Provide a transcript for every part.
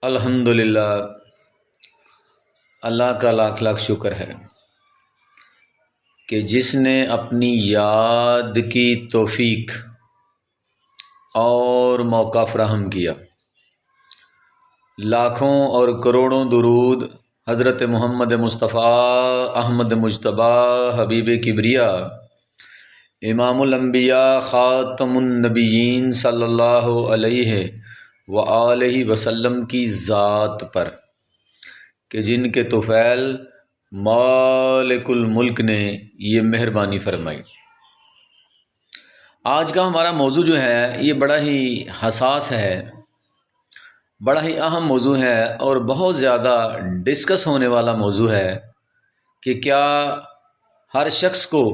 الحمدللہ، اللہ کا لاکھ لاکھ شکر ہے کہ جس نے اپنی یاد کی توفیق اور موقع فراہم کیا۔ لاکھوں اور کروڑوں درود حضرت محمد مصطفیٰ احمد مجتبی حبیب کبریا امام الانبیاء خاتم النبیین صلی اللہ علیہ وآلہ وسلم کی ذات پر کہ جن کے طفیل مالک الملک نے یہ مہربانی فرمائی۔ آج کا ہمارا موضوع جو ہے یہ بڑا ہی حساس ہے، بڑا ہی اہم موضوع ہے اور بہت زیادہ ڈسکس ہونے والا موضوع ہے کہ کیا ہر شخص کو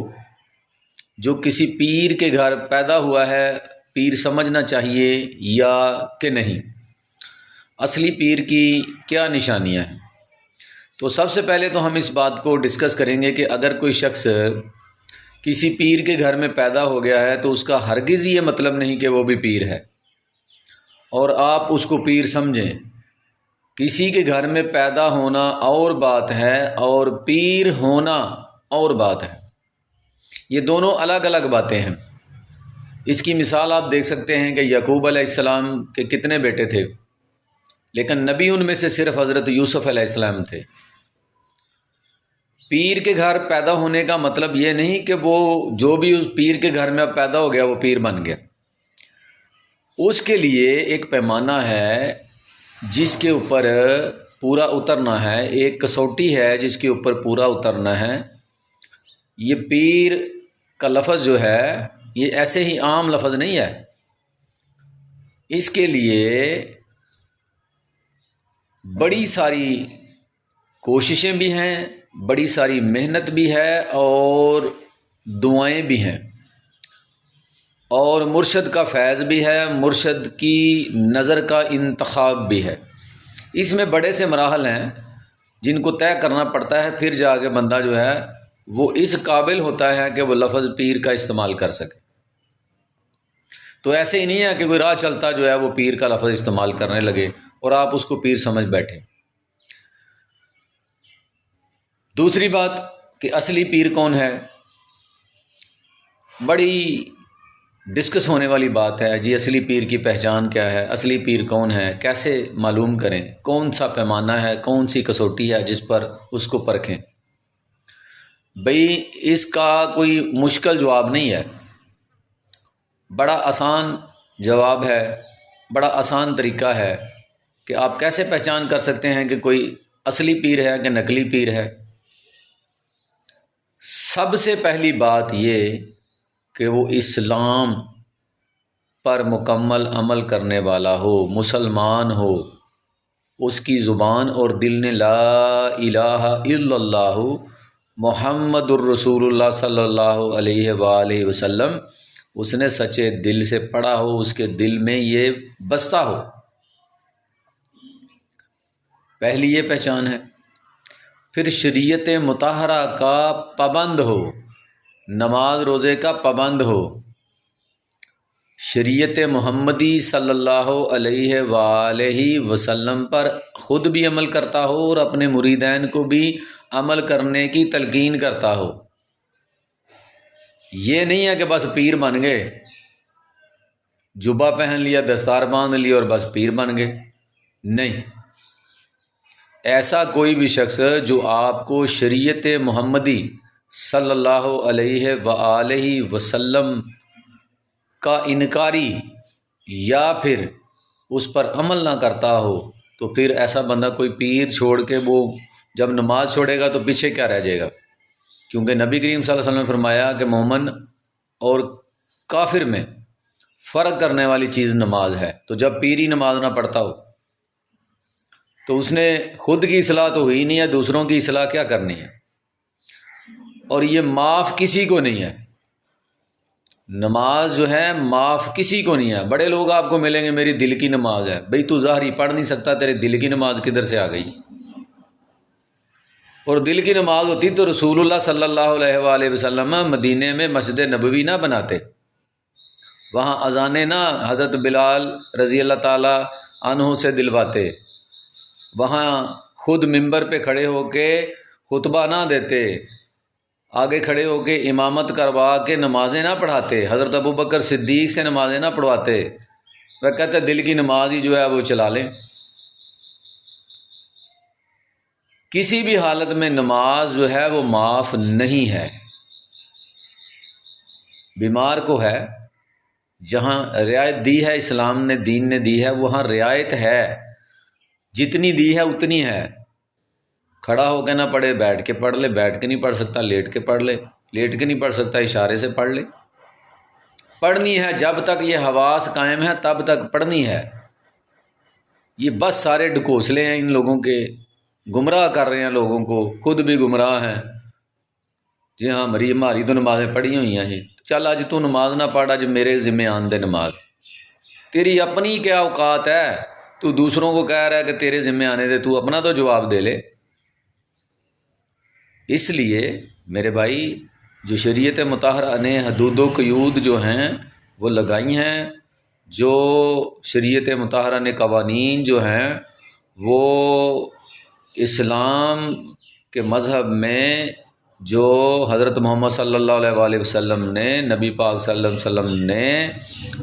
جو کسی پیر کے گھر پیدا ہوا ہے پیر سمجھنا چاہیے یا کہ نہیں، اصلی پیر کی کیا نشانیاں ہیں۔ تو سب سے پہلے تو ہم اس بات کو ڈسکس کریں گے کہ اگر کوئی شخص کسی پیر کے گھر میں پیدا ہو گیا ہے تو اس کا ہرگز یہ مطلب نہیں کہ وہ بھی پیر ہے اور آپ اس کو پیر سمجھیں۔ کسی کے گھر میں پیدا ہونا اور بات ہے اور پیر ہونا اور بات ہے، یہ دونوں الگ الگ باتیں ہیں۔ اس کی مثال آپ دیکھ سکتے ہیں کہ یعقوب علیہ السلام کے کتنے بیٹے تھے، لیکن نبی ان میں سے صرف حضرت یوسف علیہ السلام تھے۔ پیر کے گھر پیدا ہونے کا مطلب یہ نہیں کہ وہ جو بھی اس پیر کے گھر میں پیدا ہو گیا وہ پیر بن گیا۔ اس کے لیے ایک پیمانہ ہے جس کے اوپر پورا اترنا ہے، ایک کسوٹی ہے جس کے اوپر پورا اترنا ہے۔ یہ پیر کا لفظ جو ہے یہ ایسے ہی عام لفظ نہیں ہے، اس کے لیے بڑی ساری کوششیں بھی ہیں، بڑی ساری محنت بھی ہے اور دعائیں بھی ہیں اور مرشد کا فیض بھی ہے، مرشد کی نظر کا انتخاب بھی ہے۔ اس میں بڑے سے مراحل ہیں جن کو طے کرنا پڑتا ہے، پھر جا کے بندہ جو ہے وہ اس قابل ہوتا ہے کہ وہ لفظ پیر کا استعمال کر سکے۔ تو ایسے ہی نہیں ہے کہ کوئی راہ چلتا جو ہے وہ پیر کا لفظ استعمال کرنے لگے اور آپ اس کو پیر سمجھ بیٹھیں۔ دوسری بات کہ اصلی پیر کون ہے، بڑی ڈسکس ہونے والی بات ہے جی۔ اصلی پیر کی پہچان کیا ہے، اصلی پیر کون ہے، کیسے معلوم کریں، کون سا پیمانہ ہے، کون سی کسوٹی ہے جس پر اس کو پرکھیں۔ بھئی اس کا کوئی مشکل جواب نہیں ہے، بڑا آسان جواب ہے، بڑا آسان طریقہ ہے کہ آپ کیسے پہچان کر سکتے ہیں کہ کوئی اصلی پیر ہے کہ نقلی پیر ہے۔ سب سے پہلی بات یہ کہ وہ اسلام پر مکمل عمل کرنے والا ہو، مسلمان ہو، اس کی زبان اور دل نے لا الہ الا اللہ محمد الرسول اللہ صلی اللہ علیہ وآلہ وسلم اس نے سچے دل سے پڑھا ہو، اس کے دل میں یہ بستا ہو۔ پہلی یہ پہچان ہے۔ پھر شریعت مطہرہ کا پابند ہو، نماز روزے کا پابند ہو، شریعت محمدی صلی اللہ علیہ وآلہ وسلم پر خود بھی عمل کرتا ہو اور اپنے مریدین کو بھی عمل کرنے کی تلقین کرتا ہو۔ یہ نہیں ہے کہ بس پیر بن گئے، جبہ پہن لیا، دستار باندھ لی اور بس پیر بن گئے، نہیں۔ ایسا کوئی بھی شخص جو آپ کو شریعت محمدی صلی اللہ علیہ وآلہ وسلم کا انکاری یا پھر اس پر عمل نہ کرتا ہو تو پھر ایسا بندہ کوئی پیر چھوڑ کے وہ جب نماز چھوڑے گا تو پیچھے کیا رہ جائے گا، کیونکہ نبی کریم صلی اللہ علیہ وسلم نے فرمایا کہ مومن اور کافر میں فرق کرنے والی چیز نماز ہے۔ تو جب پیر ہی نماز نہ پڑھتا ہو تو اس نے خود کی اصلاح تو ہوئی نہیں ہے، دوسروں کی اصلاح کیا کرنی ہے۔ اور یہ معاف کسی کو نہیں ہے، نماز جو ہے معاف کسی کو نہیں ہے۔ بڑے لوگ آپ کو ملیں گے میری دل کی نماز ہے، بھئی تو ظاہری پڑھ نہیں سکتا، تیرے دل کی نماز کدھر سے آ گئی؟ اور دل کی نماز ہوتی تو رسول اللہ صلی اللہ علیہ وآلہ وسلم مدینے میں مسجد نبوی نہ بناتے، وہاں اذانیں نہ حضرت بلال رضی اللہ تعالی عنہ سے دلواتے، وہاں خود منبر پہ کھڑے ہو کے خطبہ نہ دیتے، آگے کھڑے ہو کے امامت کروا کے نمازیں نہ پڑھاتے، حضرت ابوبکر صدیق سے نمازیں نہ پڑھواتے، وہ کہتے دل کی نماز ہی جو ہے وہ چلا لیں۔ کسی بھی حالت میں نماز جو ہے وہ معاف نہیں ہے۔ بیمار کو ہے، جہاں رعایت دی ہے اسلام نے، دین نے دی ہے، وہاں رعایت ہے، جتنی دی ہے اتنی ہے۔ کھڑا ہو کے نہ پڑھے، بیٹھ کے پڑھ لے، بیٹھ کے نہیں پڑھ سکتا لیٹ کے پڑھ لے، لیٹ کے نہیں پڑھ سکتا اشارے سے پڑھ لے۔ پڑھنی ہے جب تک یہ حواس قائم ہے تب تک پڑھنی ہے۔ یہ بس سارے ڈھکوسلے ہیں ان لوگوں کے، گمراہ کر رہے ہیں لوگوں کو، خود بھی گمراہ ہیں۔ جی ہاں، ہماری تو نمازیں پڑھی ہوئی ہیں جی، چل آج تو نماز نہ پڑھ، آج میرے ذمہ آن دے نماز۔ تیری اپنی کیا اوقات ہے؟ تو دوسروں کو کہہ رہا ہے کہ تیرے ذمہ آنے دے، تو اپنا تو جواب دے لے۔ اس لیے میرے بھائی، جو شریعت مطہرہ نے حدود و قیود جو ہیں وہ لگائی ہیں، جو شریعت مطہرہ نے قوانین جو ہیں وہ اسلام کے مذہب میں جو حضرت محمد صلی اللہ علیہ وآلہ وسلم نے، نبی پاک صلی اللہ علیہ وسلم نے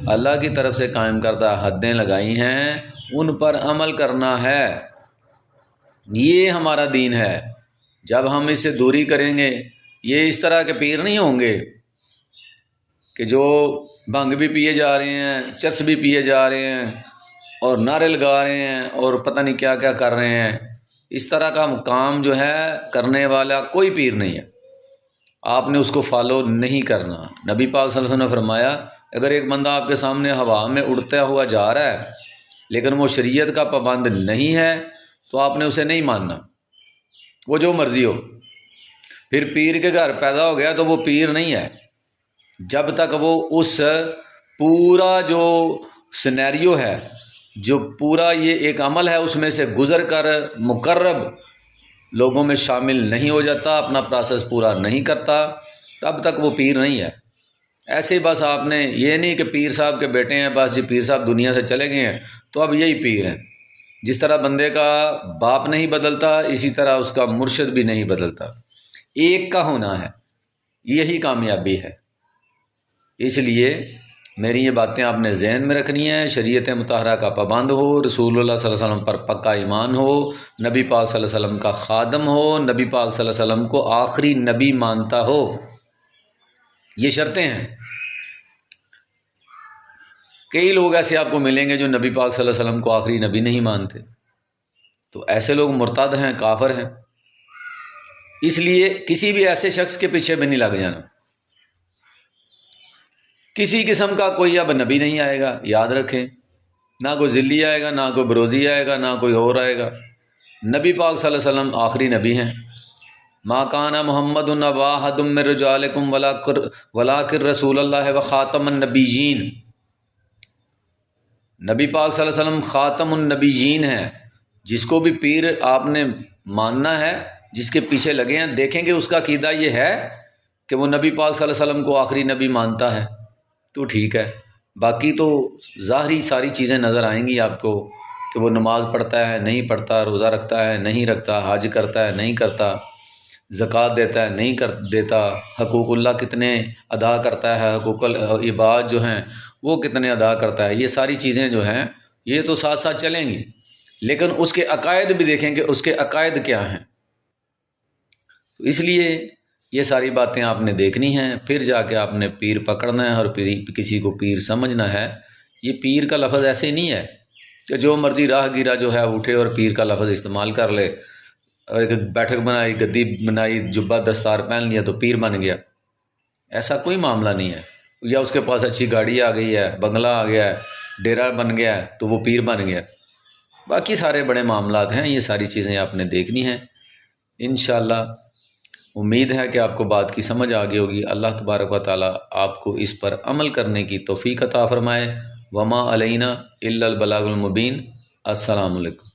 اللہ کی طرف سے قائم کردہ حدیں لگائی ہیں، ان پر عمل کرنا ہے۔ یہ ہمارا دین ہے۔ جب ہم اس سے دوری کریں گے، یہ اس طرح کے پیر نہیں ہوں گے کہ جو بھنگ بھی پیے جا رہے ہیں، چرس بھی پیے جا رہے ہیں اور نعرے لگا رہے ہیں اور پتہ نہیں کیا کیا کر رہے ہیں۔ اس طرح کا کام جو ہے کرنے والا کوئی پیر نہیں ہے، آپ نے اس کو فالو نہیں کرنا۔ نبی پاک صلی اللہ علیہ وسلم نے فرمایا، اگر ایک بندہ آپ کے سامنے ہوا میں اڑتا ہوا جا رہا ہے لیکن وہ شریعت کا پابند نہیں ہے تو آپ نے اسے نہیں ماننا، وہ جو مرضی ہو۔ پھر پیر کے گھر پیدا ہو گیا تو وہ پیر نہیں ہے جب تک وہ اس پورا جو سینیریو ہے، جو پورا یہ ایک عمل ہے، اس میں سے گزر کر مقرب لوگوں میں شامل نہیں ہو جاتا، اپنا پروسیس پورا نہیں کرتا، تب تک وہ پیر نہیں ہے۔ ایسے ہی بس آپ نے یہ نہیں کہ پیر صاحب کے بیٹے ہیں، بس جی پیر صاحب دنیا سے چلے گئے ہیں تو اب یہی پیر ہیں۔ جس طرح بندے کا باپ نہیں بدلتا، اسی طرح اس کا مرشد بھی نہیں بدلتا، ایک کا ہونا ہے، یہی کامیابی ہے۔ اس لیے میری یہ باتیں آپ نے ذہن میں رکھنی ہیں، شریعت مطہرہ کا پابند ہو، رسول اللہ صلی اللہ علیہ وسلم پر پکا ایمان ہو، نبی پاک صلی اللہ علیہ وسلم کا خادم ہو، نبی پاک صلی اللہ علیہ وسلم کو آخری نبی مانتا ہو۔ یہ شرطیں ہیں۔ کئی لوگ ایسے آپ کو ملیں گے جو نبی پاک صلی اللہ علیہ وسلم کو آخری نبی نہیں مانتے، تو ایسے لوگ مرتد ہیں، کافر ہیں۔ اس لیے کسی بھی ایسے شخص کے پیچھے بھی نہیں لگ جانا۔ کسی قسم کا کوئی اب نبی نہیں آئے گا، یاد رکھیں، نہ کوئی ذلی آئے گا، نہ کوئی بروزی آئے گا، نہ کوئی اور آئے گا۔ نبی پاک صلی اللہ علیہ وسلم آخری نبی ہیں۔ ما کان محمد ابا احد من رجالکم ولکن رسول اللہ و خاتم النبیین۔ نبی پاک صلی اللہ علیہ وسلم خاتم النبیین ہیں۔ جس کو بھی پیر آپ نے ماننا ہے، جس کے پیچھے لگے ہیں، دیکھیں گے اس کا عقیدہ یہ ہے کہ وہ نبی پاک صلی اللہ علیہ وسلم کو آخری نبی مانتا ہے تو ٹھیک ہے۔ باقی تو ظاہری ساری چیزیں نظر آئیں گی آپ کو کہ وہ نماز پڑھتا ہے نہیں پڑھتا، روزہ رکھتا ہے نہیں رکھتا، حج کرتا ہے نہیں کرتا، زکوٰۃ دیتا ہے نہیں دیتا، حقوق اللہ کتنے ادا کرتا ہے، حقوق العباد جو ہیں وہ کتنے ادا کرتا ہے۔ یہ ساری چیزیں جو ہیں یہ تو ساتھ ساتھ چلیں گی، لیکن اس کے عقائد بھی دیکھیں کہ اس کے عقائد کیا ہیں۔ تو اس لیے یہ ساری باتیں آپ نے دیکھنی ہیں، پھر جا کے آپ نے پیر پکڑنا ہے اور کسی کو پیر سمجھنا ہے۔ یہ پیر کا لفظ ایسے نہیں ہے کہ جو مرضی راہ گیرا جو ہے اٹھے اور پیر کا لفظ استعمال کر لے، اور ایک بیٹھک بنائی، گدی بنائی، جبہ دستار پہن لیا تو پیر بن گیا۔ ایسا کوئی معاملہ نہیں ہے۔ یا اس کے پاس اچھی گاڑی آ گئی ہے، بنگلہ آ گیا ہے، ڈیرا بن گیا ہے تو وہ پیر بن گیا۔ باقی سارے بڑے معاملات ہیں، یہ ساری چیزیں آپ نے دیکھنی ہیں۔ انشاءاللہ امید ہے کہ آپ کو بات کی سمجھ آ گئی ہوگی۔ اللہ تبارک و تعالیٰ آپ کو اس پر عمل کرنے کی توفیق عطا فرمائے۔ وما علینا الا البلاغ المبین۔ السلام علیکم۔